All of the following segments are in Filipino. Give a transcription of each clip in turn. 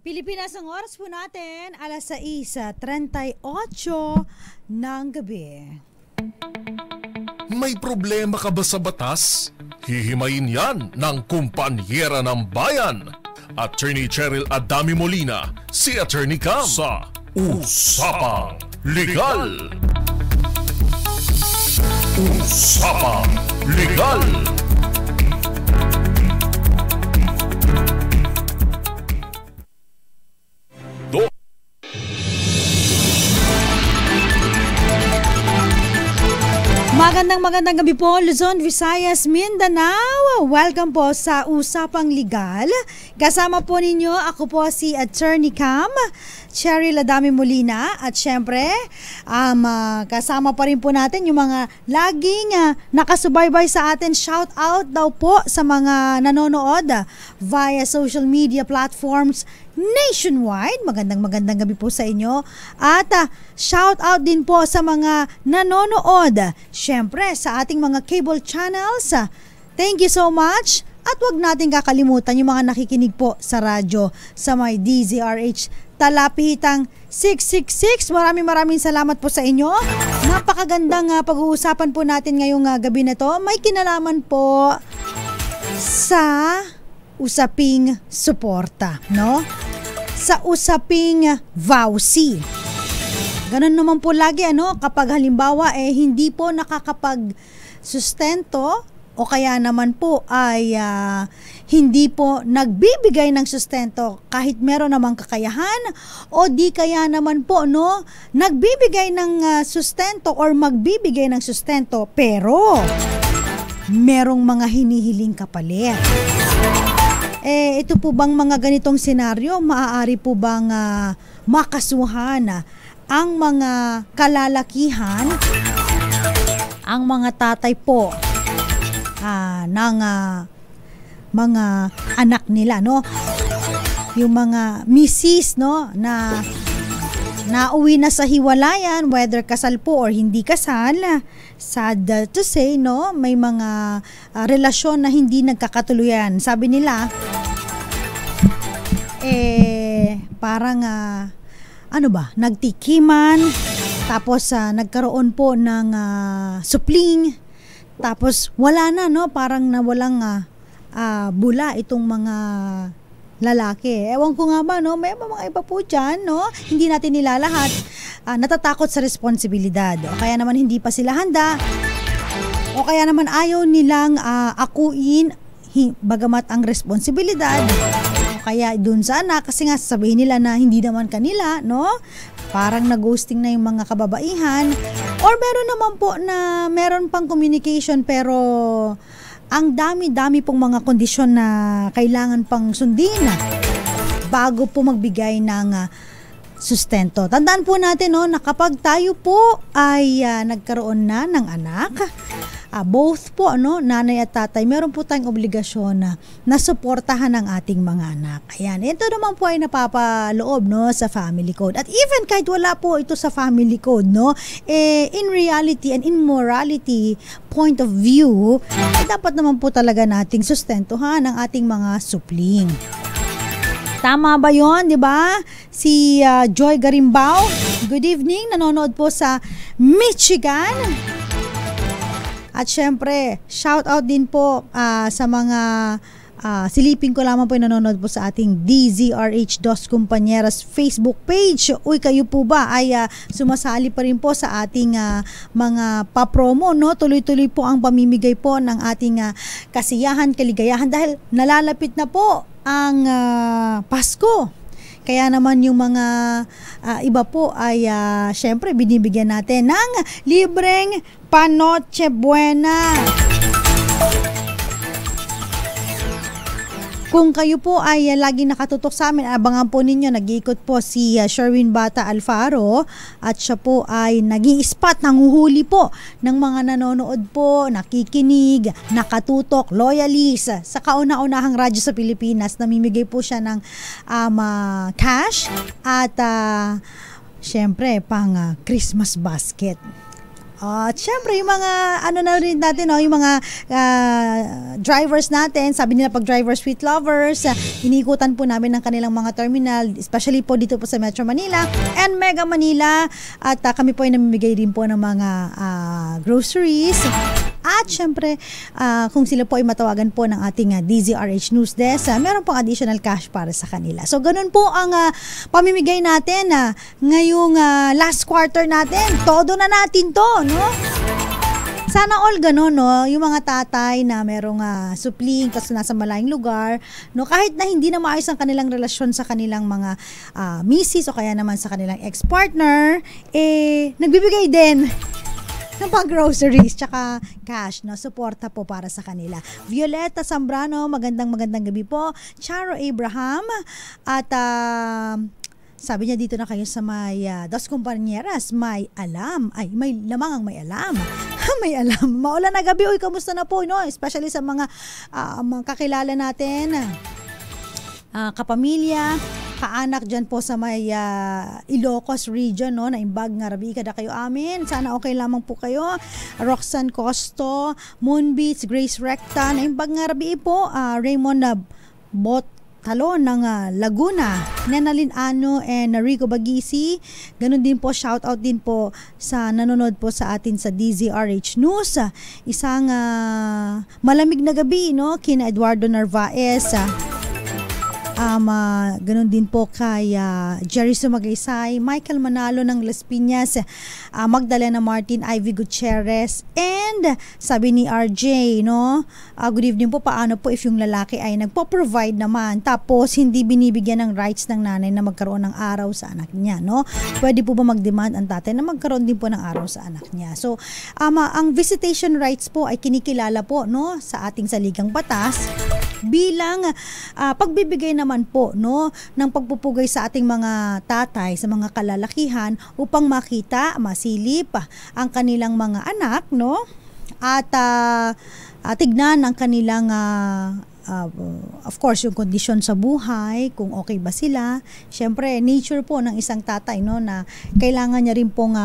Pilipinas, ang oras po natin, alas 6:38 ng gabi. May problema ka ba sa batas? Hihimayin yan ng kumpanyera ng bayan. Attorney Cheryl Adami Molina, si Attorney Cam sa Usapang Legal. Usapang Legal. Magandang gabi po, Luzon, Visayas, Mindanao. Welcome po sa Usapang Legal. Kasama po ninyo, ako po si Attorney Cam, Cheryl Adami Molina. At syempre, kasama pa rin po natin yung mga laging nakasubaybay sa atin. Shout out daw po sa mga nanonood via social media platforms nationwide. Magandang gabi po sa inyo. At shout out din po sa mga nanonood, syempre sa ating mga cable channels. Thank you so much. At wag natin kakalimutan yung mga nakikinig po sa radyo sa may DZRH Talapihitang 666. Maraming salamat po sa inyo. Napakagandang pag-uusapan po natin ngayong gabi na to. May kinalaman po sa usaping suporta, no? Sa usaping vowsy. Ganun naman po lagi, kapag halimbawa hindi po nakakapag-sustento o kaya naman po ay hindi po nagbibigay ng sustento kahit meron namang kakayahan, o di kaya naman po nagbibigay ng sustento or magbibigay ng sustento pero merong mga hinihiling kapalit. Ito po bang mga ganitong senaryo, maaari po bang makasuhan ang mga kalalakihan, ang mga tatay po ng mga anak nila, yung mga misis na nauwi na sa hiwalayan, whether kasal po or hindi kasal. Sad to say, may mga relasyon na hindi nagkakatuluyan. Sabi nila, parang nagtikiman, tapos nagkaroon po ng supling, tapos wala na, parang nawalang bula itong mga lalaki. Ewan ko nga ba, may mga iba po dyan, hindi natin nilalahat, natatakot sa responsibilidad, o kaya naman hindi pa sila handa, o kaya naman ayaw nilang akuin bagamat ang responsibilidad, o kaya dun sa anak, kasi nga sasabihin nila na hindi naman kanila, parang na-ghosting na yung mga kababaihan, or meron naman po na meron pang communication pero ang dami-dami pong mga kondisyon na kailangan pang sundin bago po magbigay ng sustento. Tandaan po natin na kapag tayo po ay nagkaroon na ng anak, both po nanay at tatay, meron po tayong obligasyon na suportahan ang ating mga anak. Ayan, ito naman po ay napapaloob sa family code. At even kahit wala po ito sa family code, in reality and in morality point of view, dapat naman po talaga nating sustentuhan ang ating mga supling. Tama ba yon, di ba? Si Joy Garimbao, good evening, nanonood po sa Michigan. At syempre, shout out din po sa mga silipin ko lamang po yung nanonood po sa ating DZRH Dos Compañeras Facebook page. Uy, kayo po ba ay sumasali pa rin po sa ating mga papromo, Tuloy-tuloy po ang pamimigay po ng ating kasiyahan, kaligayahan dahil nalalapit na po ang Pasko. Kaya naman yung mga iba po ay syempre binibigyan natin ng libreng Panoche Buena. Kung kayo po ay lagi nakatutok sa amin, abangan po ninyo, nag-iikot po si Sherwin Bata Alfaro at siya po ay nag-i-spot, nanguhuli po ng mga nanonood po, nakikinig, nakatutok, loyalist sa kauna-unahang radyo sa Pilipinas. Namimigay po siya ng cash at syempre pang Christmas basket. At syempre, yung mga, na rin natin, no, yung mga drivers natin, sabi nila pag drivers sweet lovers, inikutan po namin ng kanilang mga terminal, especially po dito po sa Metro Manila and Mega Manila. At kami po ay namimigay din po ng mga groceries. At syempre, kung sila po ay matawagan po ng ating DZRH News Desk, meron pong additional cash para sa kanila. So, ganun po ang pamimigay natin ngayong last quarter natin. Todo na natin to, no? Sana all gano'n, no? Yung mga tatay na merong supling kasi nasa malayong lugar, no? Kahit na hindi na maayos ang kanilang relasyon sa kanilang mga misis o kaya naman sa kanilang ex-partner, nagbibigay din ng pang-groceries tsaka cash, no? Suporta po para sa kanila. Violeta Zambrano, magandang gabi po. Charo Abraham, at sabi niya dito na kayo sa may Dos Compañeras, may alam. Ay, may lamang ang may alam. May alam. Maulan na gabi. Uy, kamusta na po, no? Especially sa mga kakilala natin, kapamilya, kaanak dyan po sa may Ilocos region, no? Naimbag nga rabi kada kayo amin. Sana okay lamang po kayo. Roxanne Costo, Moonbeats, Grace Recta, naimbag nga rabi po. Raymond Talon ng Laguna, Nenalyn Ano and Rico Bagisi. Ganun din po, shout out din po sa nanonood po sa atin sa DZRH News. Isang malamig na gabi, no? Kina Eduardo Narvaez. Ganun din po kay Jerry Sumagaysay, Michael Manalo ng Las Piñas, Magdalena Martin, Ivy Gutierrez, and sabi ni RJ, no? Good evening po, paano po if yung lalaki ay nagpo-provide naman tapos hindi binibigyan ng rights ng nanay na magkaroon ng araw sa anak niya, no? Pwede po ba mag-demand ang tatay na magkaroon din po ng araw sa anak niya? So, ang visitation rights po ay kinikilala po, no, sa ating saligang batas bilang pagbibigay naman po, no, ng pagpupugay sa ating mga tatay, sa mga kalalakihan upang makita, masilip ang kanilang mga anak, no, at tignan ang kanilang of course yung kondisyon sa buhay, kung okay ba sila. Syempre, nature po ng isang tatay, no, na kailangan niya rin pong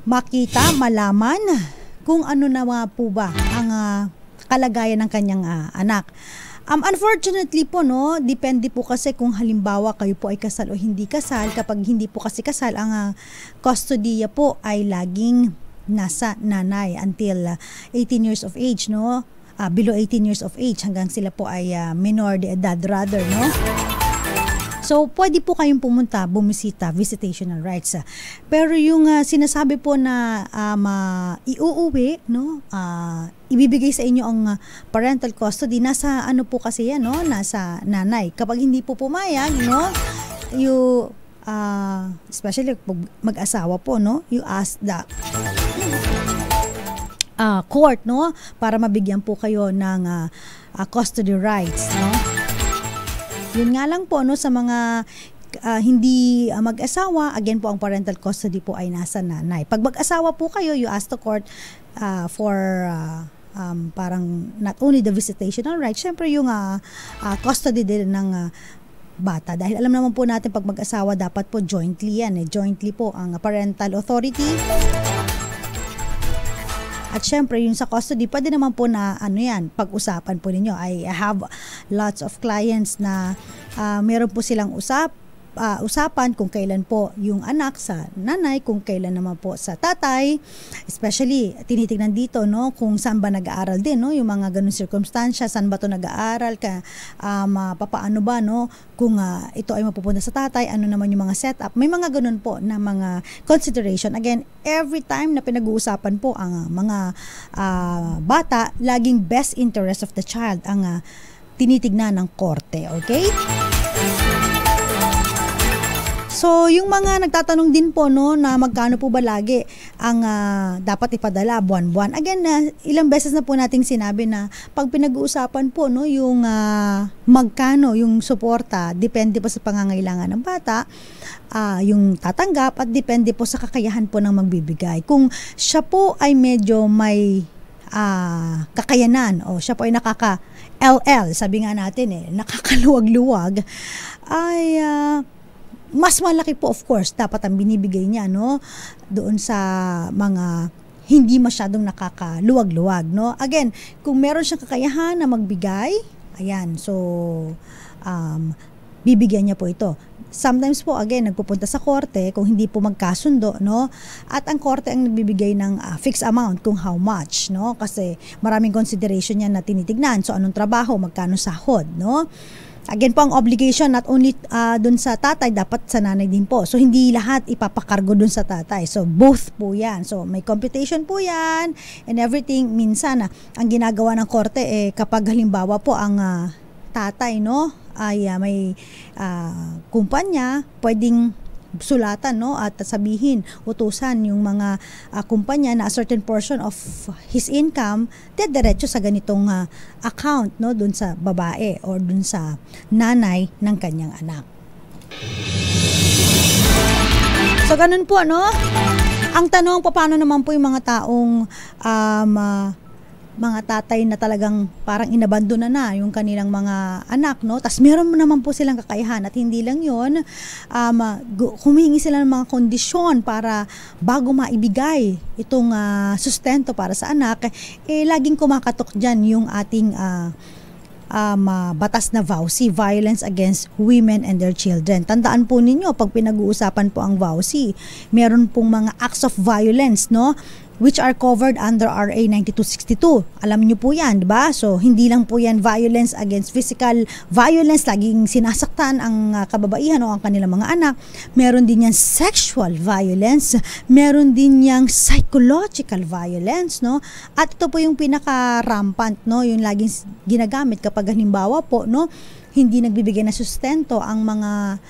makita, malaman kung ano na po ba ang kalagayan ng kanyang anak. Unfortunately po, no, depende po kasi kung halimbawa kayo po ay kasal o hindi kasal. Kapag hindi po kasi kasal, ang kustodiya po ay laging nasa nanay until 18 years of age, no? Below 18 years of age hanggang sila po ay minor de edad rather, no? So, pwede po kayong pumunta, bumisita, visitational rights. Pero yung sinasabi po na iuuwi, no, ibibigay sa inyo ang parental custody, nasa ano po kasi yan, no, nasa nanay. Kapag hindi po pumayag, no, especially mag-asawa po, no, you ask the court, no, para mabigyan po kayo ng custody rights, no. Yun nga lang po, no, sa mga hindi mag-asawa, again po ang parental custody po ay nasa nanay. Pag mag-asawa po kayo, you ask the court for parang not only the visitational right, syempre yung custody din ng bata. Dahil alam naman po natin pag mag-asawa dapat po jointly yan, jointly po ang parental authority. At syempre, yung sa custody, pwede naman po na pag-usapan po ninyo. I have lots of clients na meron po silang usapan kung kailan po yung anak sa nanay, kung kailan naman po sa tatay. Especially, tinitingnan dito, no, kung saan ba nag-aaral din, no, yung mga ganun circumstansya, saan ba to nag-aaral, papaano ba, no, kung ito ay mapupunta sa tatay, ano naman yung mga setup. May mga ganun po na mga consideration. Again, every time na pinag-uusapan po ang mga bata, laging best interest of the child ang tinitignan ng korte, okay? So, yung mga nagtatanong din po, no, na magkano po ba lagi ang dapat ipadala buwan-buwan. Again, ilang beses na po nating sinabi na pag pinag-uusapan po, no, yung magkano yung suporta, depende po sa pangangailangan ng bata, yung tatanggap, at depende po sa kakayahan po ng magbibigay. Kung siya po ay medyo may kakayanan o siya po ay nakaka-LL, sabi nga natin nakakaluwag-luwag, ay mas malaki po, of course, dapat ang binibigay niya, no, doon sa mga hindi masyadong nakakaluwag-luwag, no? Again, kung meron siyang kakayahan na magbigay, ayan, so bibigyan niya po ito. Sometimes po, again, nagpupunta sa korte kung hindi po magkasundo, no? At ang korte ang nagbibigay ng fixed amount kung how much, no? Kasi maraming consideration yan na tinitignan. So, anong trabaho, magkano sahod, no? Again po, ang obligation not only dun sa tatay, dapat sa nanay din po. So, hindi lahat ipapakargo dun sa tatay. So, both po yan. So, may computation po yan and everything. Minsan, ang ginagawa ng korte, kapag halimbawa po ang tatay, no, ay may kumpanya, pwedeng sulatan, no, at sabihin, utusan yung mga kumpanya na a certain portion of his income diretso sa ganitong account, no, dun sa babae or dun sa nanay ng kanyang anak. So ganun po, no. Ang tanong, paano naman po yung mga taong mga tatay na talagang parang inabandona na yung kanilang mga anak, no? Tas meron naman po silang kakayahan at hindi lang yun, humingi sila ng mga kondisyon para bago maibigay itong sustento para sa anak, laging kumakatok dyan yung ating batas na VAUSI, Violence Against Women and Their Children. Tandaan po ninyo, pag pinag-uusapan po ang VAUSI, meron pong mga acts of violence, no, which are covered under RA 9262. Alam niyo po yan, di ba? So, hindi lang po yan violence against physical violence, laging sinasaktan ang kababaihan o ang kanilang mga anak. Meron din yan sexual violence, meron din yang psychological violence, no? At ito po yung pinaka-rampant, no? Yung laging ginagamit kapag halimbawa po, no, hindi nagbibigay na sustento ang mga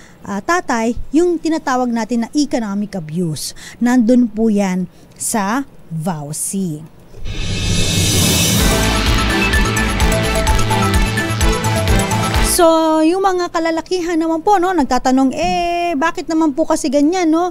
tatay, yung tinatawag natin na economic abuse. Nandun po yan sa VAUSI. So, yung mga kalalakihan naman po, no, nagtatanong, bakit naman po kasi ganyan, no?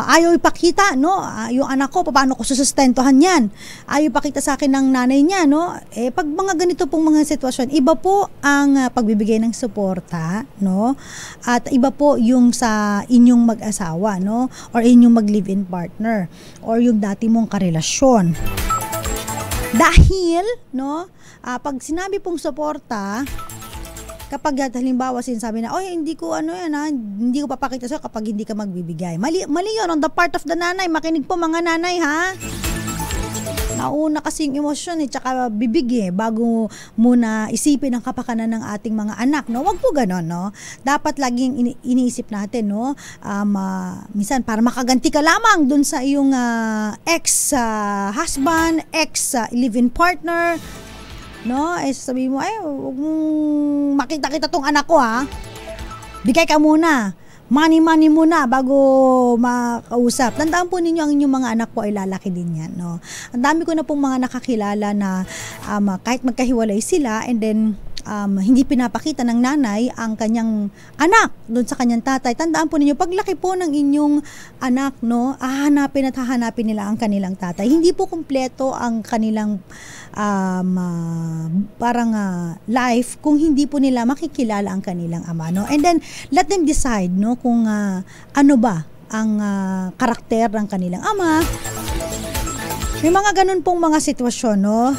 Ayaw ipakita, no? Yung anak ko, paano ko susustentohan yan? Ayaw ipakita sa akin ng nanay niya, no? Pag mga ganito pong mga sitwasyon, iba po ang pagbibigay ng suporta, no? At iba po yung sa inyong mag-asawa, no? Or inyong mag-live-in partner, or yung dati mong karelasyon. Dahil, no, pag sinabi pong suporta, kapag halimbawa sinasabi na, hindi ko hindi ko papakita sa'yo kapag hindi ka magbibigay. Mali yun on the part of the nanay. Makinig po mga nanay, ha? Nauna kasi yung emosyon tsaka bibig bago muna isipin ang kapakanan ng ating mga anak, no? Wag po ganon, no? Dapat laging iniisip natin, no? Minsan para makaganti ka lamang dun sa iyong ex-husband, ex-live-in partner, no? Sabihin mo, huwag mong makita-kita tong anak ko, ha? Bigay ka muna. Money muna bago makausap. Tandaan po ninyo, ang inyong mga anak po ay lalaki din yan, no? Ang dami ko na pong mga nakakilala na kahit magkahiwalay sila and then hindi pinapakita ng nanay ang kanyang anak doon sa kanyang tatay. Tandaan po ninyo, paglaki po ng inyong anak, no, hahanapin nila ang kanilang tatay. Hindi po kumpleto ang kanilang life kung hindi po nila makikilala ang kanilang ama, no? And then let them decide, no, kung ano ba ang karakter ng kanilang ama. May mga ganun pong mga sitwasyon, no?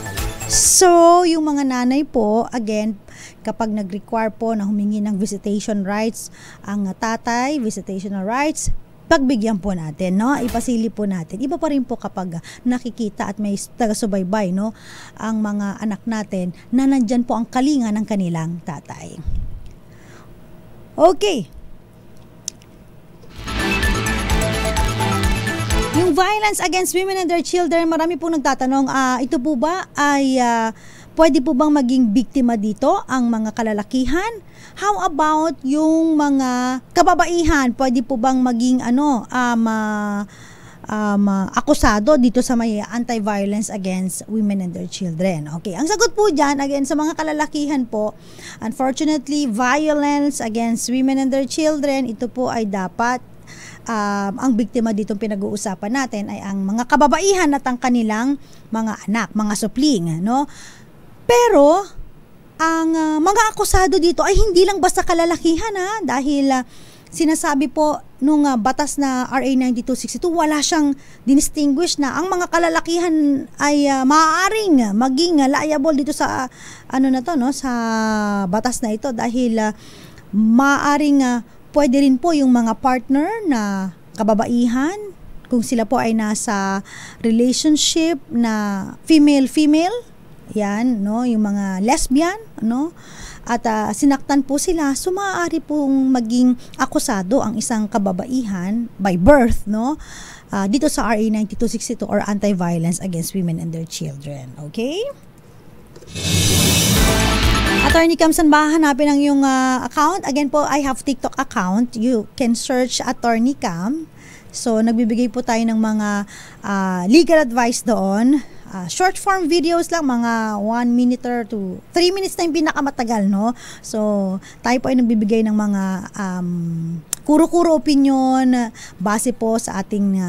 So, yung mga nanay po, again, kapag nag-require po na humingi ng visitation rights ang tatay, visitational rights, pagbigyan po natin, no? Ipasili po natin. Iba pa rin po kapag nakikita at may taga-subaybay, no, ang mga anak natin na nandyan po ang kalinga ng kanilang tatay. Okay. Yung violence against women and their children, marami po nagtatanong, ito po ba ay pwede po bang maging biktima dito ang mga kalalakihan? How about yung mga kababaihan? Pwede po bang maging akusado dito sa may anti-violence against women and their children? Okay, ang sagot po dyan, again, sa mga kalalakihan po, unfortunately, violence against women and their children, ito po ay dapat ang biktima ditong pinag-uusapan natin ay ang mga kababaihan at ang kanilang mga anak, mga supling, no? Pero ang mga akusado dito ay hindi lang basta kalalakihan, dahil sinasabi po nung batas na RA 9262, wala siyang distinguish na ang mga kalalakihan ay maaaring maging liable dito sa sa batas na ito dahil maaaring pwede rin po yung mga partner na kababaihan kung sila po ay nasa relationship na female-female, yan, no, yung mga lesbian, no, at sinaktan po sila, so maaari pong maging akusado ang isang kababaihan by birth, no, dito sa RA 9262 or Anti-Violence Against Women and Their Children. Okay? Attorney Cam, saan ba hanapin ang iyong account? Again po, I have TikTok account. You can search Attorney Cam. So, nagbibigay po tayo ng mga legal advice doon. Short form videos lang, mga 1 minute to 3 minutes na yung pinakamatagal, no? So, tayo po ay nagbibigay ng mga kuro-kuro opinion base po sa ating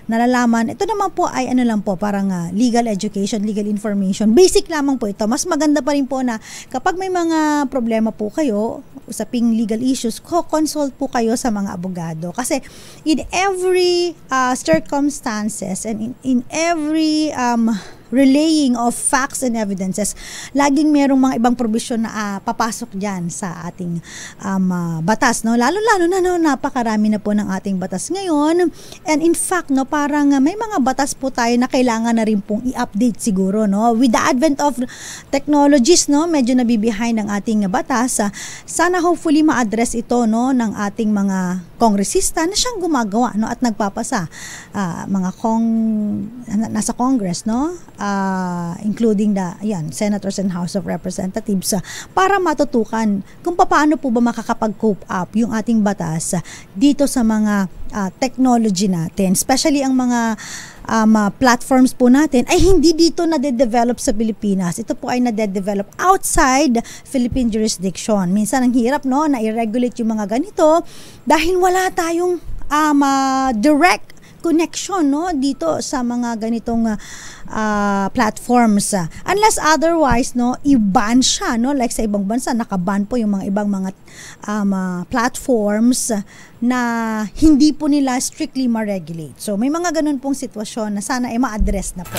nalalaman. Ito naman po ay parang legal education, legal information. Basic lamang po ito. Mas maganda pa rin po na kapag may mga problema po kayo, usaping legal issues, consult po kayo sa mga abogado. Kasi in every circumstances and in every relaying of facts and evidences, laging merong mga ibang provision na papasok dyan sa ating batas, no? Lalo-lalo na, no, napakarami na po ng ating batas ngayon. And in fact, no, parang may mga batas po tayo na kailangan na rin pong i-update siguro, no? With the advent of technologies, no, medyo nabibehind ng ating batas. Sana hopefully ma-address ito, no, ng ating mga kongresista na siyang gumagawa, no, at nagpapasa. Mga nasa Congress, no? Including senators and House of Representatives para matutukan kung paano po ba makakapag-cope up yung ating batas dito sa mga technology natin, especially ang mga platforms po natin ay hindi dito nade-develop sa Pilipinas. Ito po ay nade-develop outside Philippine jurisdiction. Minsan ang hirap, no, na i-regulate yung mga ganito dahil wala tayong direct connection, no, dito sa mga ganitong platforms. Unless otherwise, no, i-ban siya, no, like sa ibang bansa naka-ban po yung mga ibang mga platforms na hindi po nila strictly ma-regulate. So may mga ganun pong sitwasyon na sana ay ma-address na po.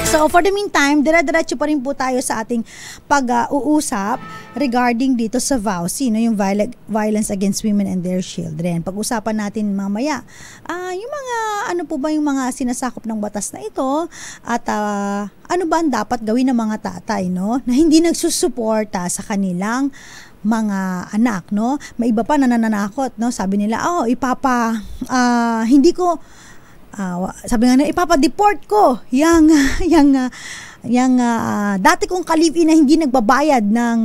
So for the meantime, dire-diretso pa rin po tayo sa ating pag-uusap regarding dito sa VAUSI, no, yung Violence Against Women and Their Children. Pag-usapan natin mamaya yung mga po ba yung mga sinasakop ng batas na ito at ano ba ang dapat gawin ng mga tatay, no, na hindi nagsusuporta sa kanilang mga anak, no. May iba pa na nananakot, no, sabi nila, hindi ko sabi nga na, ipapa-deport ko yang dati kong ka-live-in na hindi nagbabayad ng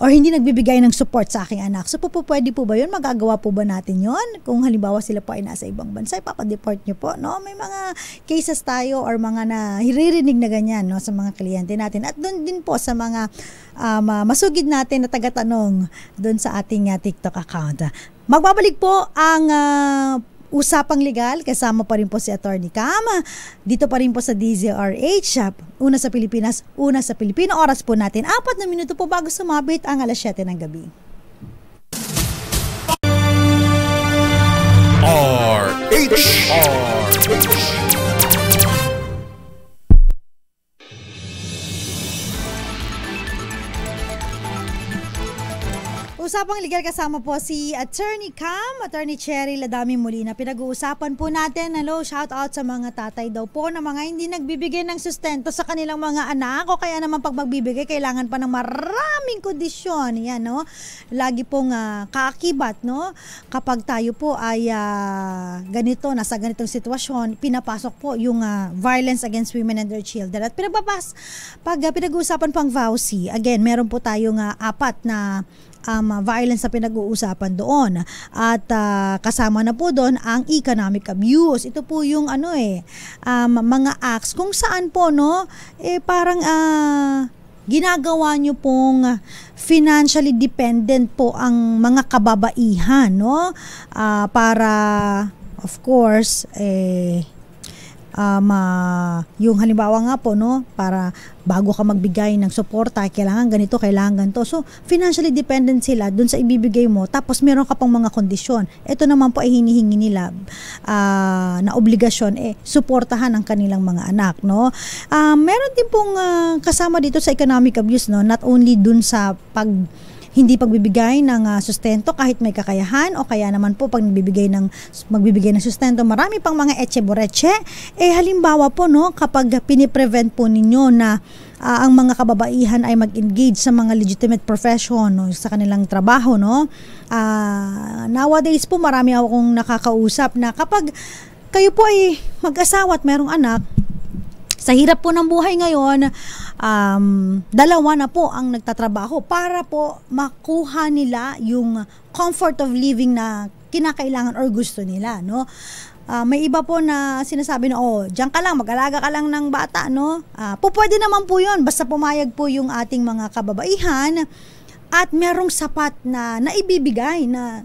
or hindi nagbibigay ng support sa aking anak. So pwede po ba yun? Magagawa po ba natin yun? Kung halimbawa sila po ay nasa ibang bansa, ipapa-deport nyo po, no? May mga cases tayo or mga naririnig na ganyan, no, sa mga kliyente natin. At doon din po sa mga masugid natin na taga-tanong doon sa ating TikTok account. Magbabalik po ang Usapang Legal, kasama pa rin po si Attorney Cam. Dito pa rin po sa DZRH. Una sa Pilipinas, una sa Pilipino. Oras po natin, 4 na minuto po bago sumabit ang 7:00 ng gabi. Usapang Legal, kasama po si Attorney Cam, Attorney Cheryl Adami Molina. Pinag-uusapan po natin, shout out sa mga tatay daw po na mga hindi nagbibigay ng sustento sa kanilang mga anak, o kaya naman pag magbibigay kailangan pa ng maraming kondisyon. Yan, no? Lagi pong kaakibat, no? Kapag tayo po ay nasa ganitong sitwasyon, pinapasok po yung violence against women and their children. At pag pinag-uusapan pang VAUSI, again, meron po tayong 4 na violence na pinag-uusapan doon. At kasama na po doon ang economic abuse. Ito po yung mga acts kung saan po, no, parang ginagawa nyo pong financially dependent po ang mga kababaihan, no, para of course yung halimbawa nga po, no, para bago ka magbigay ng suporta, kailangan ganito, kailangan ganito. So, financially dependent sila dun sa ibibigay mo, tapos meron ka pang mga kondisyon. Ito naman po ay hinihingi nila na obligasyon, suportahan ang kanilang mga anak, no. Meron din pong kasama dito sa economic abuse, no, not only dun sa hindi pagbibigay ng sustento kahit may kakayahan, o kaya naman po pag magbibigay ng sustento, marami pang mga etche-boreche. Halimbawa po, no, kapag piniprevent po ninyo na ang mga kababaihan ay mag-engage sa mga legitimate profession, no, sa kanilang trabaho, no. Nowadays po marami akong nakakausap na kapag kayo po ay mag-asawa at merong anak, sa hirap po ng buhay ngayon, dalawa na po ang nagtatrabaho para po makuha nila yung comfort of living na kinakailangan or gusto nila, no? May iba po na sinasabi na, diyan ka lang, mag-alaga ka lang ng bata, no? Pwede naman po yun, basta pumayag po yung ating mga kababaihan at merong sapat na naibibigay na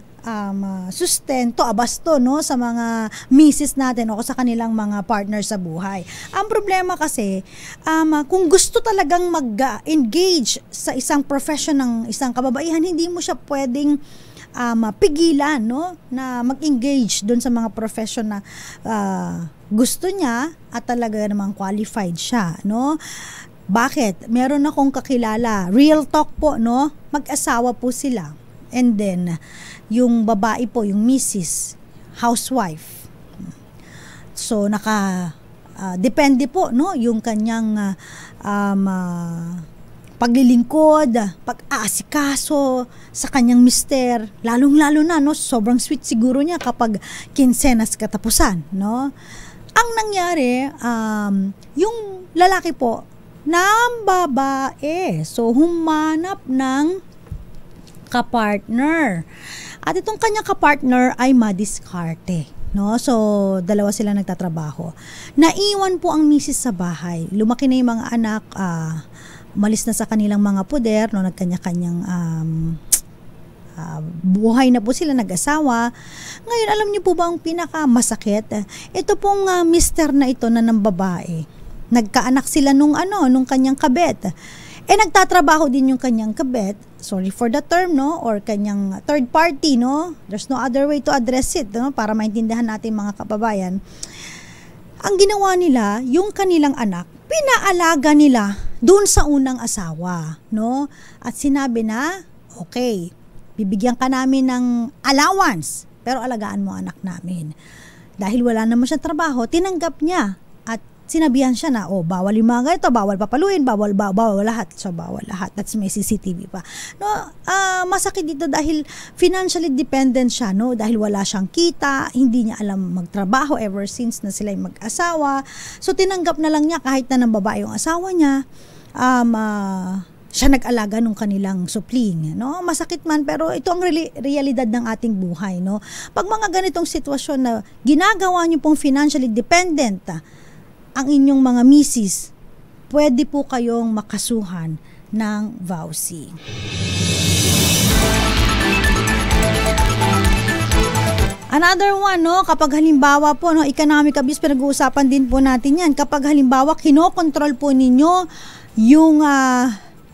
sustento, abasto, no, sa mga misis natin o sa kanilang mga partner sa buhay. Ang problema kasi, kung gusto talagang mag-engage sa isang profession ng isang kababaihan, hindi mo siya pwedeng pigilan, no, na mag-engage doon sa mga profession na gusto niya at talaga namang qualified siya, no. Bakit? Meron akong kakilala, real talk po, no, mag-asawa po sila. And then, yung babae po, yung Mrs. housewife. So, depende po, no, yung kanyang paglilingkod, pag-aasikaso sa kanyang mister. Lalong-lalo na, no, sobrang sweet siguro niya kapag kinsenas katapusan, no. Ang nangyari, yung lalaki po, ng babae. So, humanap ng kapartner. At itong kanyang kapartner ay madiskarte, no? So, dalawa sila nagtatrabaho. Naiwan po ang misis sa bahay. Lumaki na yung mga anak, umalis na sa kanilang mga puder, no? Nagkanya-kanyang buhay na po sila, nag-asawa. Ngayon, alam niyo po ba ang pinakamasakit? Ito pong mister na ito na ng babae. Nagkaanak sila nung kanyang kabet. Nagtatrabaho din yung kanyang kabet, sorry for the term, no, or kanyang third party, no. There's no other way to address it, no, para maintindihan natin mga kababayan. Ang ginawa nila, yung kanilang anak, pinaalaga nila doon sa unang asawa, no. At sinabi na, okay, bibigyan ka namin ng allowance, pero alagaan mo anak namin. Dahil wala naman siyang trabaho, tinanggap niya. Sinabihan siya na, bawal yung mga ganito, bawal papaluin, bawal lahat. So, bawal lahat. That's may CCTV pa. No, masakit dito dahil financially dependent siya, no? Dahil wala siyang kita, hindi niya alam magtrabaho ever since na sila yung mag-asawa. So, tinanggap na lang niya kahit na ng babae yung asawa niya, siya nag-alaga nung kanilang supling, no? Masakit man, pero ito ang realidad ng ating buhay, no? Pag mga ganitong sitwasyon na ginagawa niyo pong financially dependent, ang inyong mga misis, pwede po kayong makasuhan ng vowsy. Another one, no, kapag halimbawa po, no, economic abuse, pinag-uusapan din po natin yan. Kapag halimbawa, kinokontrol po ninyo yung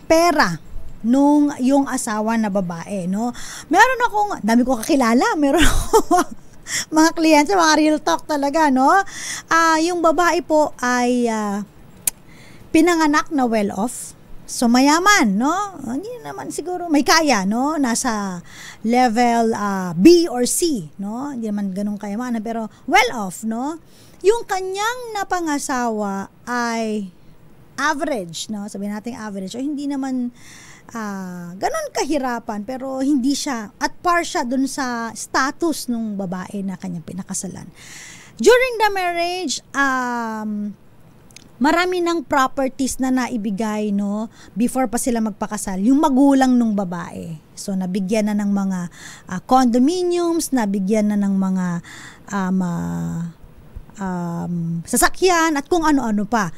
pera nung yung asawa na babae, no. Meron akong, dami ko kakilala, meron akong mga kliyente, mga real talk talaga, no? Yung babae po ay pinanganak na well-off. So, mayaman, no? Hindi naman siguro, may kaya, no? Nasa level B or C, no? Hindi naman ganun kayamanan, pero well-off, no? Yung kanyang napangasawa ay average, no? Sabihin natin average, o hindi naman ganun kahirapan, pero hindi siya at par siya dun sa status nung babae na kanyang pinakasalan. During the marriage, marami ng properties na naibigay, no, before pa sila magpakasal, yung magulang nung babae. So, nabigyan na ng mga condominiums, nabigyan na ng mga sasakyan at kung ano-ano pa.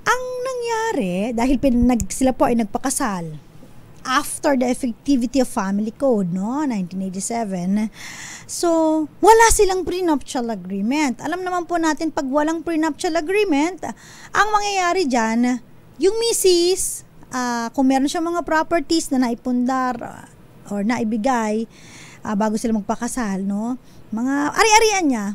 Ang nangyari, dahil sila po ay nagpakasal, after the effectivity of Family Code, no, 1987. So, wala silang prenuptial agreement. Alam naman po natin, pag walang prenuptial agreement, ang mangyayari dyan, yung misis, kung meron siya mga properties na naipundar or naibigay bago sila magpakasal, no, mga ari-arian niya,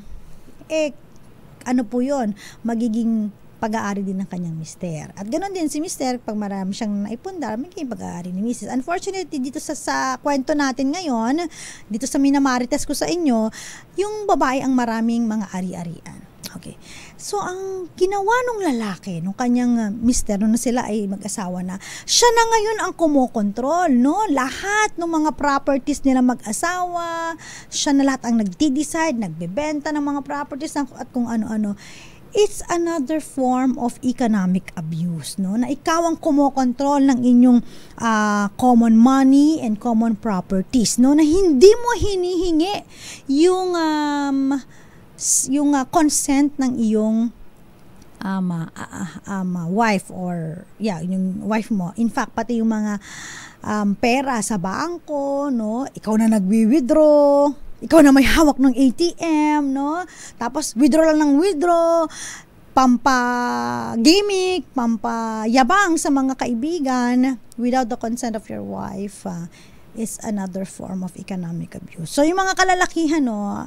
ano po yun, magiging pag-aari din ng kanyang mister. At ganoon din si mister, pag marami siyang naipundar, magiging pag-aari ni misis. Unfortunately, dito sa kwento natin ngayon, dito sa minamarites ko sa inyo, yung babae ang maraming mga ari-arian. Okay. So, ang ginawa nung lalaki, nung kanyang mister, nung sila ay mag-asawa na, siya na ngayon ang kumokontrol, no? Lahat ng mga properties nila mag-asawa, siya na lahat ang nagdi-decide, nagbebenta ng mga properties at kung ano-ano. It's another form of economic abuse, no? Na ikaw ang kumokontrol ng inyong common money and common properties, no? Na hindi mo hinihingi yung consent ng iyong wife or yung wife mo. In fact, pati yung mga pera sa bangko, no? Ikaw na nagwi-withdraw. Ikaw na may hawak ng ATM, no? Tapos, withdraw lang ng withdraw, pampa-gimmick, pampa-yabang sa mga kaibigan without the consent of your wife is another form of economic abuse. So, yung mga kalalakihan, no,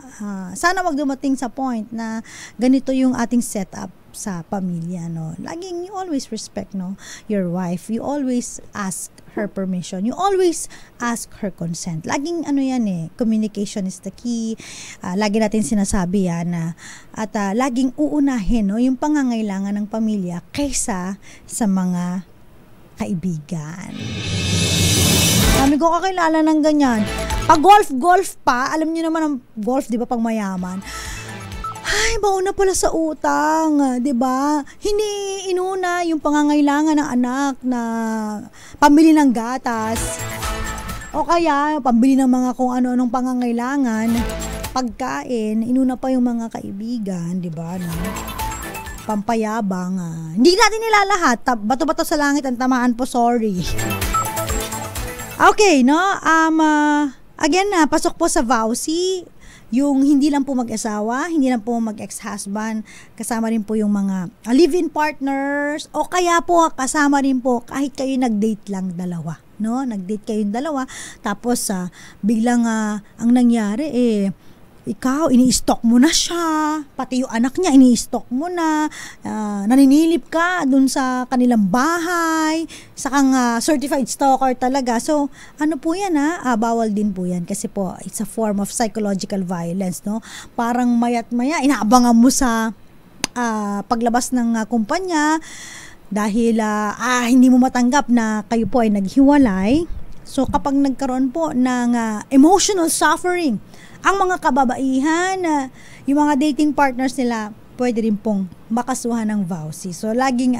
sana wag dumating sa point na ganito yung ating setup sa pamilya, no. Laging you always respect, no, your wife. You always ask her permission. You always ask her consent. Laging communication is the key. Lagi natin sinasabi yan at laging uunahin, no, yung pangangailangan ng pamilya kaysa sa mga kaibigan. Kami ko kakilala ng ganyan. Pag golf pa, alam niyo naman ang golf, di ba, pang mayaman. Ay, bauna pala sa utang, 'di ba? Hindi inuna yung pangangailangan ng anak na pambili ng gatas. O kaya pambili ng mga kung ano-anong pangangailangan, pagkain, inuna pa yung mga kaibigan, 'di ba? No? Pampayabang. Hindi natin nilalahat. Bato-bato sa langit ang tamaan po, sorry. Okay, no? Again, pasok po sa vowsy. Yung hindi lang po mag-asawa, hindi lang po mag-ex-husband, kasama rin po yung mga live-in partners, o kaya po kasama rin po kahit kayo nag-date lang dalawa, no? Nag-date kayong dalawa, tapos biglang ang nangyari ikaw, ini-stock mo na siya, pati yung anak niya, ini-stock mo na, naninilip ka dun sa kanilang bahay, sakang certified stalker talaga. So, ano po yan bawal din po yan kasi po, it's a form of psychological violence, no? Parang mayat maya, inaabangan mo sa paglabas ng kumpanya dahil hindi mo matanggap na kayo po ay naghiwalay. So, kapag nagkaroon po ng emotional suffering, ang mga kababaihan, yung mga dating partners nila, pwede rin pong makasuhan ng vowsy. So, laging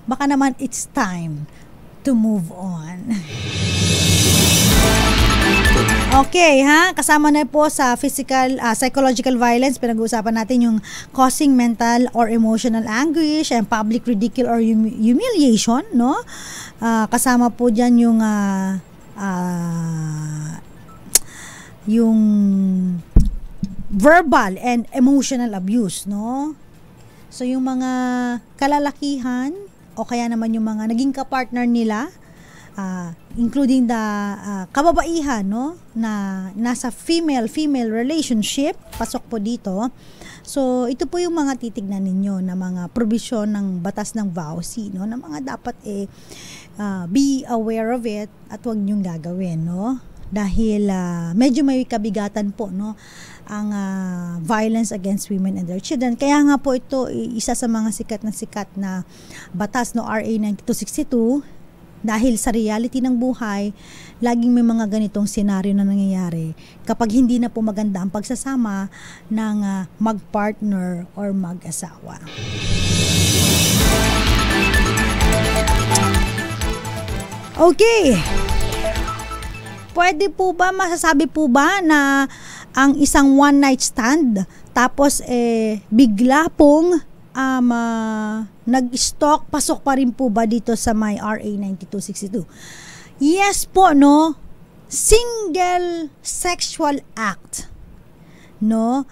baka naman it's time to move on. Okay, kasama na po sa psychological violence, pinag-uusapan natin yung causing mental or emotional anguish and public ridicule or humiliation, no? Kasama po dyan yung verbal and emotional abuse, no? So, yung mga kalalakihan o kaya naman yung mga naging kapartner nila, including the kababaihan, no, na nasa female relationship, pasok po dito. So, ito po yung mga titignan ninyo na mga provision ng batas ng vowsy, no, na mga dapat be aware of it at huwag nyong gagawin, no? Dahil medyo may kabigatan po, no, ang violence against women and their children. Kaya nga po ito isa sa mga sikat na batas, no, RA 9262, dahil sa reality ng buhay, laging may mga ganitong senaryo na nangyayari kapag hindi na po maganda ang pagsasama ng mag-partner or mag-asawa. Okay. Pwede po ba, masasabi po ba na ang isang one night stand tapos bigla pong nag-stalk, pasok pa rin po ba dito sa may RA 9262? Yes po, no? Single sexual act, no?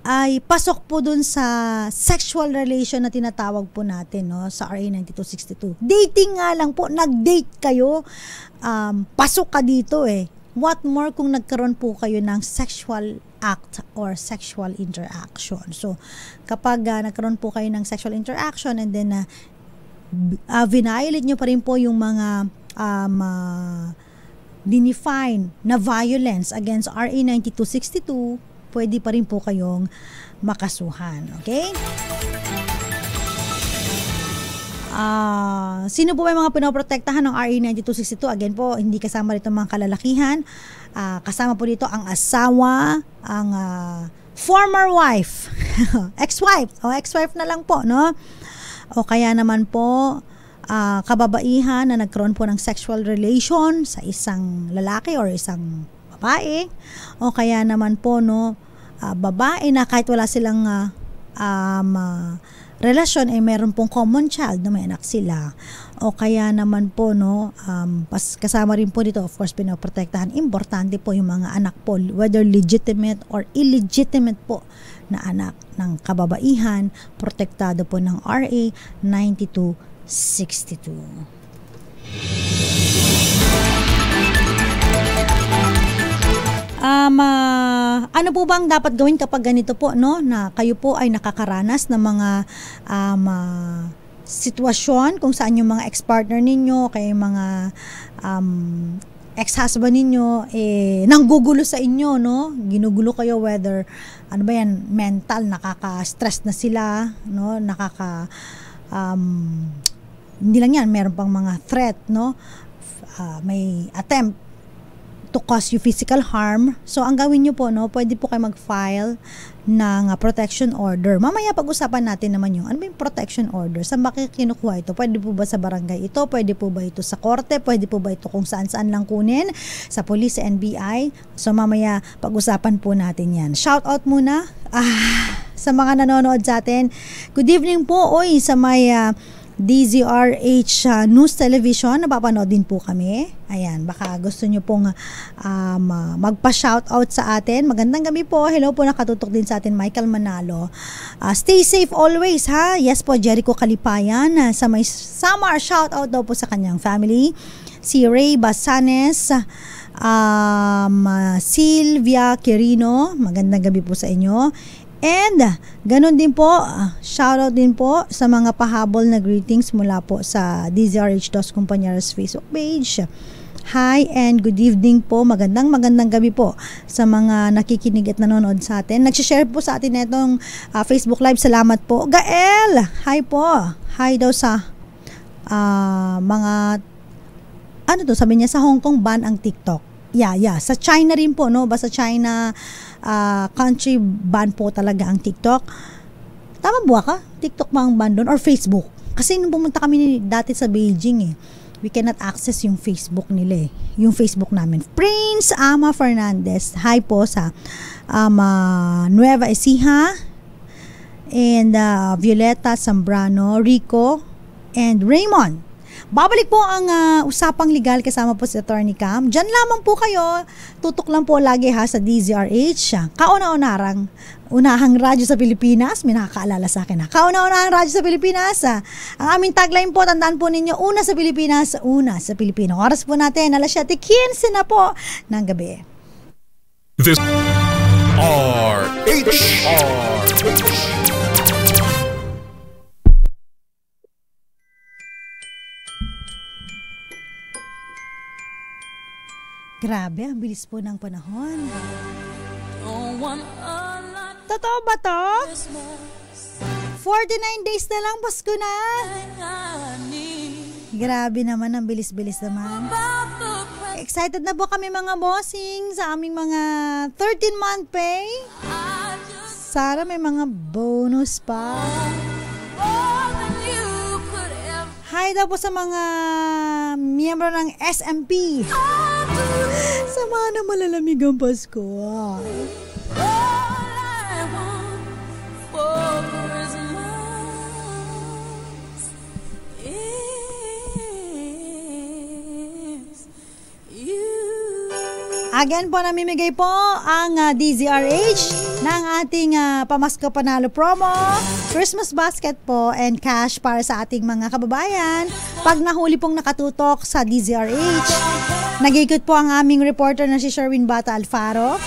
Ay pasok po dun sa sexual relation na tinatawag po natin, no, sa RA 9262. Dating nga lang po, nag-date kayo, pasok ka dito eh. What more kung nagkaroon po kayo ng sexual act or sexual interaction. So, kapag nagkaroon po kayo ng sexual interaction and then violate nyo pa rin po yung mga dinefine na violence against RA 9262, pwede pa rin po kayong makasuhan. Okay? Sino po may mga pinoprotektahan ng RA 9262? Again po, hindi kasama rito mga kalalakihan. Kasama po dito ang asawa, ang former wife, ex-wife, o ex-wife na lang po, no? O kaya naman po, kababaihan na nagkaroon po ng sexual relation sa isang lalaki or isang babae, o kaya naman po, no, babae na kahit wala silang relasyon ay meron pong common child na may anak sila, o kaya naman po, no, kasama rin po dito, of course, pinoprotektahan, importante po yung mga anak po, whether legitimate or illegitimate po na anak ng kababaihan, protektado po ng RA 9262. Ano po bang dapat gawin kapag ganito po, no, na kayo po ay nakakaranas ng mga sitwasyon kung saan yung mga ex-partner ninyo, kay mga ex-husband ninyo nanggugulo sa inyo, no? Ginugulo kayo, whether ano ba yan, mental, nakaka-stress na sila, no? Hindi lang yan, meron pang mga threat, no? May attempt to cause you physical harm. So, ang gawin nyo po, no, pwede po kayo mag-file ng protection order. Mamaya pag-usapan natin naman yung ano ba yung protection order? Saan ba kinukuha ito? Pwede po ba sa barangay ito? Pwede po ba ito sa korte? Pwede po ba ito kung saan-saan lang kunin? Sa police, sa NBI? So, mamaya pag-usapan po natin yan. Shout out muna sa mga nanonood sa atin. Good evening po, sa may DZRH News Television, napapanood din po kami. Ayan, baka gusto nyo pong magpa-shoutout sa atin. Magandang gabi po. Hello po, nakatutok din sa atin Michael Manalo. Stay safe always, ha? Yes po, Jericho Kalipayan. Sa may Samar, shoutout daw po sa kanyang family. Si Ray Basanes, Silvia Quirino, magandang gabi po sa inyo. And ganun din po, shoutout din po sa mga pahabol na greetings mula po sa DZRH Dos Compañeros Facebook page. Hi and good evening po. Magandang gabi po sa mga nakikinig at nanonood sa atin. Nag-share po sa atin itong Facebook Live. Salamat po. Gael, hi po. Hi daw sa mga sabi niya sa Hong Kong ban ang TikTok. Yeah. Sa China rin po, no? Basta China country ban po talaga ang TikTok. Tama ba ka? TikTok ba ang ban doon? Or Facebook? Kasi nung pumunta kami dati sa Beijing we cannot access yung Facebook nila yung Facebook namin. Prince Ama Fernandez, hi po sa Nueva Ecija, and Violeta Zambrano, Rico, and Raymond. Babalik po ang usapang legal kasama po si Attorney Cam. Diyan lamang po kayo. Tutok lang po lagi sa DZRH. Unahang radyo sa Pilipinas. May nakakaalala sa akin Kauna-unahang radyo sa Pilipinas. Ang aming tagline po, tandaan po ninyo, una sa Pilipinas, una sa Pilipino. Oras po natin, 7:15 na po ng gabi. This RH. Grabe, ang bilis po ng panahon. Totoo ba to? 49 days na lang, Pasko na. Grabe naman, ang bilis-bilis naman. Excited na po kami mga bossing sa aming mga 13-month pay. Sana may mga bonus pa. Hi daw po sa mga miyembro ng SMP. Sama na malalamig ang Pasko. Again po, namimigay po ang DZRH ng ating Pamasko Panalo promo, Christmas basket po and cash para sa ating mga kababayan. Pag nahuli pong nakatutok sa DZRH, nag-ikot po ang aming reporter na si Sherwin Bata Alfaro.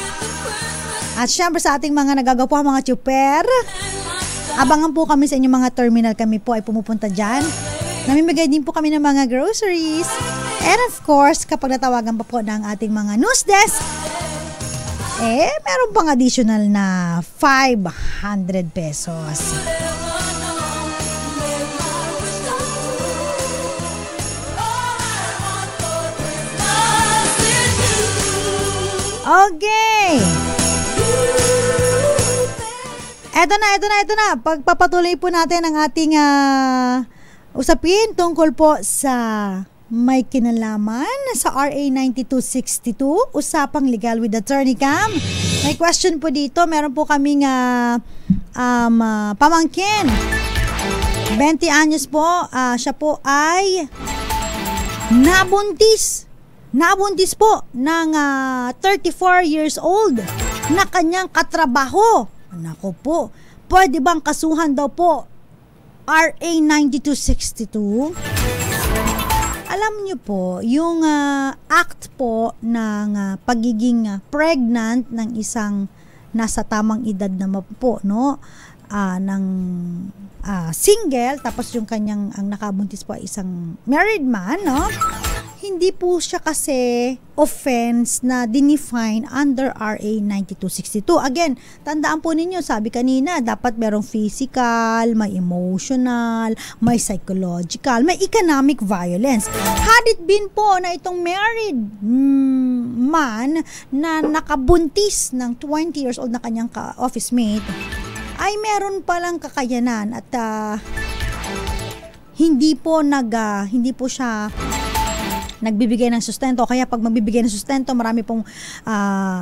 At syempre sa ating mga nagagawa mga chuper, abangan po kami sa inyong mga terminal, kami po ay pumupunta dyan. Namimigay din po kami ng mga groceries. And of course, kapag natawagan pa po ng ating mga news desk, meron pang additional na 500 pesos. Okay. Eto na. Pagpapatuloy po natin ang ating usapin tungkol po sa may kinalaman sa RA 9262, usapang legal with Attorney Cam. May question po dito. Meron po kaming pamangkin. 20 anyos po. Siya po ay nabuntis po ng 34 years old na kanyang katrabaho. Nako po, pwede bang kasuhan daw po RA 9262? Alam niyo po, yung act po ng pagiging pregnant ng isang nasa tamang edad naman po, no? Ng single, tapos yung kanyang ang nakabuntis po ay isang married man, no? Hindi po siya kasi offense na dinefine under RA 9262. Again, tandaan po ninyo, sabi kanina, dapat merong physical, may emotional, may psychological, may economic violence. Had it been po na itong married man na nakabuntis ng 20 years old na kanyang office mate, ay meron palang kakayanan at hindi po siya nagbibigay ng sustento. Kaya pag magbibigay ng sustento, marami pong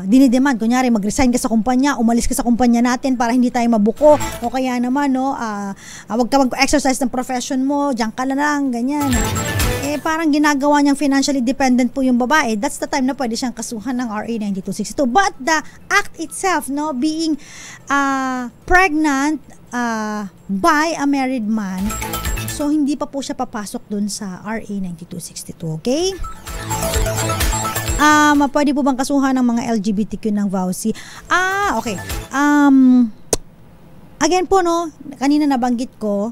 dinidemand. Kunyari, mag-resign ka sa kumpanya, umalis ka sa kumpanya natin para hindi tayo mabuko. O kaya naman, wag ka mag-exercise ng profession mo, diyan ka lang, ganyan. Parang ginagawa niyang financially dependent po yung babae. That's the time na pwede siyang kasuhan ng RA 9262. But the act itself, being pregnant by a married man, so hindi pa po siya papasok dun sa RA 9262, okay? Pwede po bang kasuhan ng mga LGBTQ ng VAUSI? Okay. Again po, kanina nabanggit ko,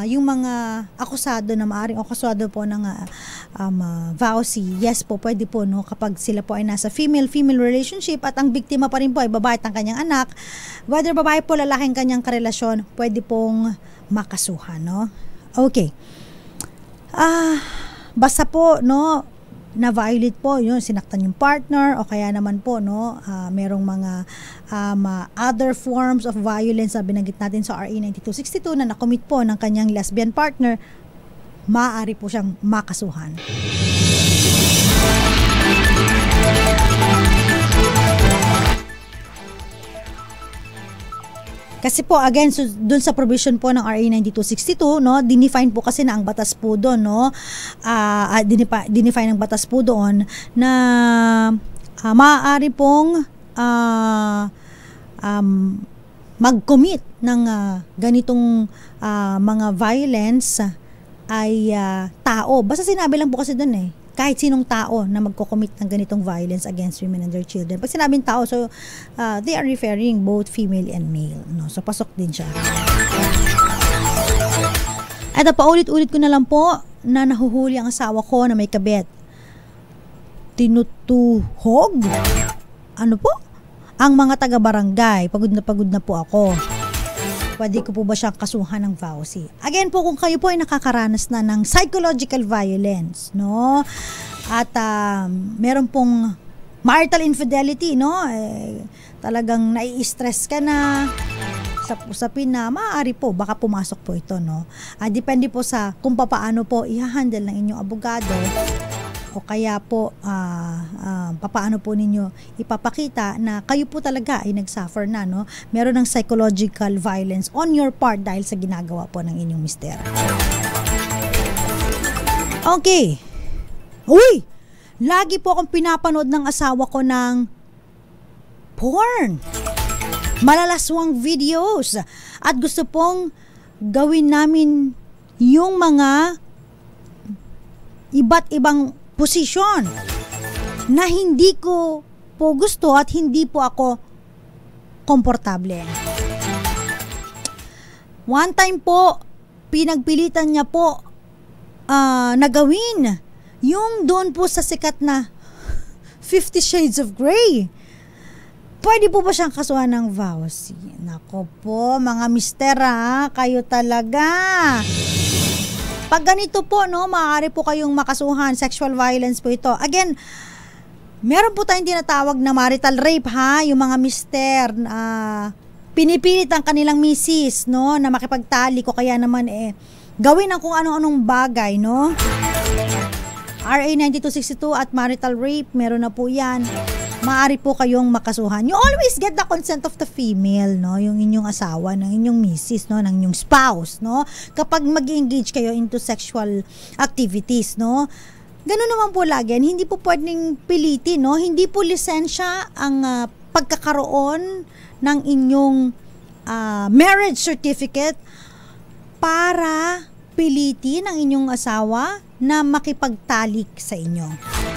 yung mga akusado na maaring akusado po ng VAUSI, yes po, pwede po, kapag sila po ay nasa female-female relationship at ang biktima pa rin po ay babae at ang kanyang anak, whether babae po lalaking kanyang karelasyon, pwede pong makasuhan, Okay. Basta po, na-violate po, sinaktan yung partner o kaya naman po, merong mga other forms of violence na binanggit natin sa RA 9262 na nakomit po ng kanyang lesbian partner, maaari po siyang makasuhan. Kasi po, again, so, dun sa provision po ng RA 9262, dinefine po kasi na ang batas po doon, dinefine ang batas po doon na maaari pong mag-commit ng ganitong mga violence ay tao. Basta sinabi lang po kasi doon kahit sinong tao na magko-commit ng ganitong violence against women and their children. Pag sinabing tao, so they are referring both female and male. So pasok din siya. At paulit-ulit ko na lang po na nahuhuli ang asawa ko na may kabit. Tinutuhog? Ano po? Ang mga taga-barangay. Pagod na po ako. Pwede ko po ba siyang kasuhan ng VAUSI? Again po, kung kayo po ay nakakaranas na ng psychological violence, at meron pong marital infidelity, talagang nai-stress ka na, usapin na, maaari po, baka pumasok po ito, depende po sa kung paano po i-handle ng inyong abogado, o kaya po papaano po ninyo ipapakita na kayo po talaga ay nagsuffer na, meron ng psychological violence on your part dahil sa ginagawa po ng inyong mister. Okay. Uy! lagi po akong pinapanood ng asawa ko ng porn. Malalaswang videos. At gusto pong gawin namin yung mga iba't ibang posisyon na hindi ko po gusto at hindi po ako komportable. One time po, pinagpilitan niya po na gawin yung doon po sa sikat na 50 Shades of Grey. Pwede po ba siyang kasuhan ng vowsy? Nako po, mga mister kayo talaga. Pag ganito po, no, maaari po kayong makasuhan. Sexual violence po ito. Again, meron po tayong tinatawag na marital rape, yung mga mister, pinipilit ang kanilang misis, no, na makipagtali ko, kaya naman gawin ang kung ano-anong bagay, no. RA 9262 at marital rape, meron na po yan. Maaari po kayong makasuhan. You always get the consent of the female, no, yung inyong asawa, ng inyong misis, no, ng inyong spouse, no, kapag mag-engage kayo into sexual activities, no. Ganun naman po lagi. Hindi po pwedeng pilitin, no? Hindi po lisensya ang pagkakaroon ng inyong marriage certificate para pilitin ang inyong asawa na makipagtalik sa inyo.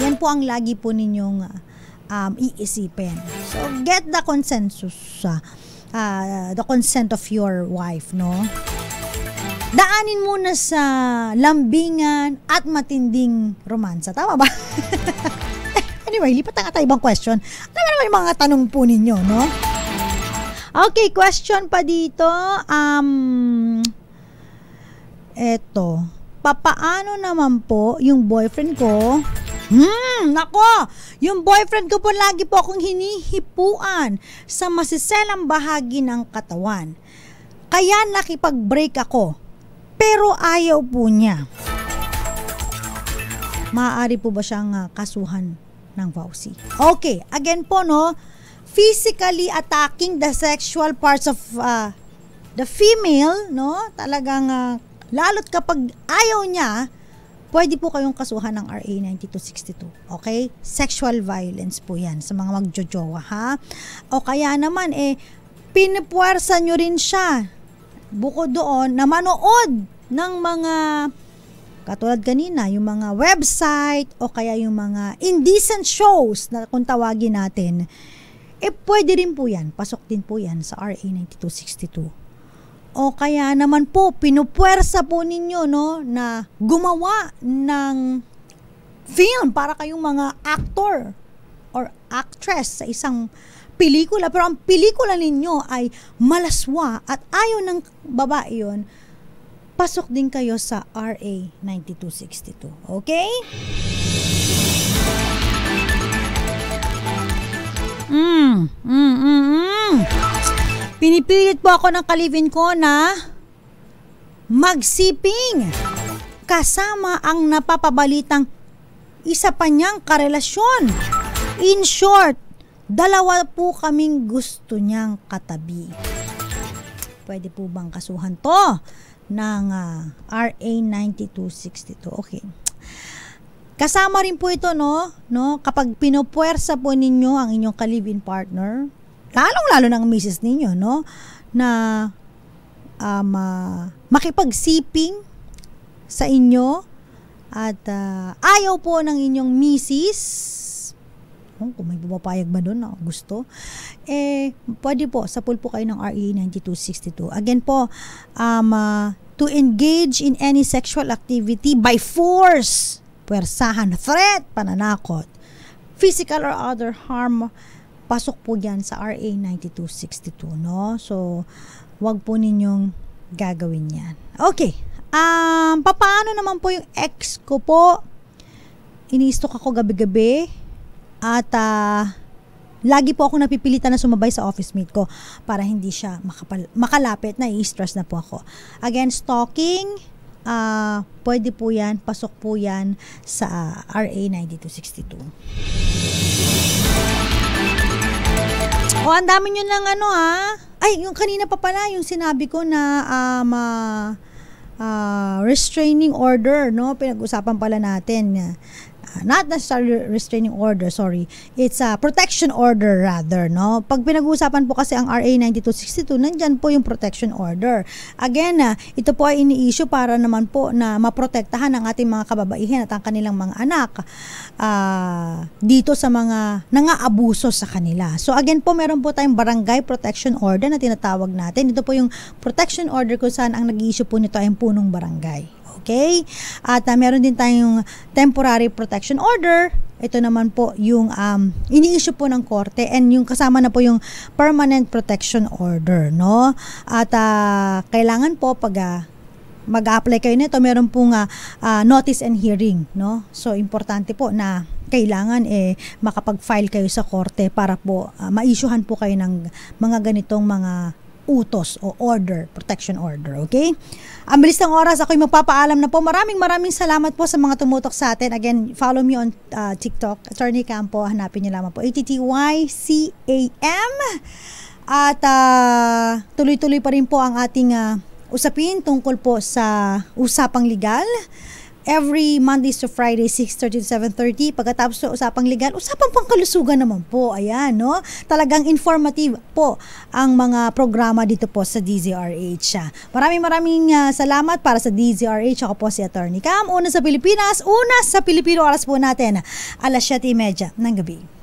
Yan po ang lagi po ninyong iisipin. So, get the consensus, the consent of your wife, no? Daanin muna sa lambingan at matinding romansa. Tama ba? Anyway, lipat na nga tayo ibang question. Ano naman yung mga tanong po ninyo, no? Okay, question pa dito. Eto. Papaano naman po yung boyfriend ko? Nako! Yung boyfriend ko po lagi po akong hinihipuan sa masiselang bahagi ng katawan. Kaya nakipag-break ako. Pero ayaw po niya. Maaari po ba siyang kasuhan ng vowsy? Okay, again po, no, physically attacking the sexual parts of the female, no, talagang lalo't kapag ayaw niya, pwede po kayong kasuhan ng RA 9262. Okay? Sexual violence po yan sa mga magjojowa, ha? O kaya naman, pinipuwersa nyo rin siya. Bukod doon, na manood ng mga, katulad kanina, yung mga website o kaya yung mga indecent shows na kung tawagin natin, pwede rin po yan. Pasok din po yan sa RA 9262. O kaya naman po, pinupuwersa po ninyo, no, na gumawa ng film para kayong mga actor or actress sa isang pelikula. Pero ang pelikula ninyo ay malaswa at ayaw ng babae yun, pasok din kayo sa RA 9262. Okay? Pinipilit po ako ng kalivin ko na magsiping kasama ang napapabalitang isa pa niyang karelasyon. In short, dalawa po kaming gusto niyang katabi. Pwede po bang kasuhan to ng RA 9262? Okay. Kasama rin po ito, no, kapag pinupuwersa po ninyo ang inyong ka-live-in partner, lalong-lalo ng misis ninyo, no, na makipagsiping sa inyo at ayaw po ng inyong misis, kung may pumapayag ba doon na gusto, pwede po, sapul po kayo ng RA 9262. Again po, to engage in any sexual activity by force, puwersahan, threat, pananakot, physical or other harm, pasok po yan sa RA 9262, no? So, wag po ninyong gagawin yan. Okay. Paano naman po yung ex ko po? Ini-stalk ako gabi-gabi at lagi po ako napipilitan na sumabay sa office mate ko para hindi siya makalapit, na i-stress na po ako. Again, stalking, pwede po yan, pasok po yan sa RA 9262. O, ang dami nyo ng ay, yung kanina pa pala, yung sinabi ko na restraining order, no? Pinag-usapan pala natin. not necessarily restraining order, sorry. It's a protection order rather, no? Pag pinag-uusapan po kasi ang RA 9262, nandyan po yung protection order. Again, ito po ay ini-issue para naman po na maprotektahan ang ating mga kababaihan at ang kanilang mga anak dito sa mga nangaabuso sa kanila. So again po, meron po tayong barangay protection order na tinatawag natin. Ito po yung protection order kung saan ang nag-issue po nito ay punong barangay. Okay? At meron din tayong temporary protection order. Ito naman po yung ini-issue po ng korte, and yung kasama na po yung permanent protection order, no? At kailangan po pag mag-apply kayo nito, meron pong notice and hearing, no? So importante po na kailangan makapag-file kayo sa korte para po ma-issuehan po kayo ng mga ganitong mga utos o order, protection order, okay? Ang bilis ng oras, ako'y magpapaalam na po. Maraming salamat po sa mga tumutok sa atin. Again, follow me on TikTok, Attorney Cam po. Hanapin niyo lamang po, ATTYCAM. At tuloy-tuloy pa rin po ang ating usapin tungkol po sa usapang legal. Every Mondays to Friday, 6:30 to 7:30. Pagkatapos sa usapang legal, usapang pangkalusugan naman po. Ayan, no? Talagang informative po ang mga programa dito po sa DZRH. Maraming salamat para sa DZRH. Ako po si Attorney Cam. Una sa Pilipinas, una sa Pilipino. Oras po natin, 7:30 ng gabi.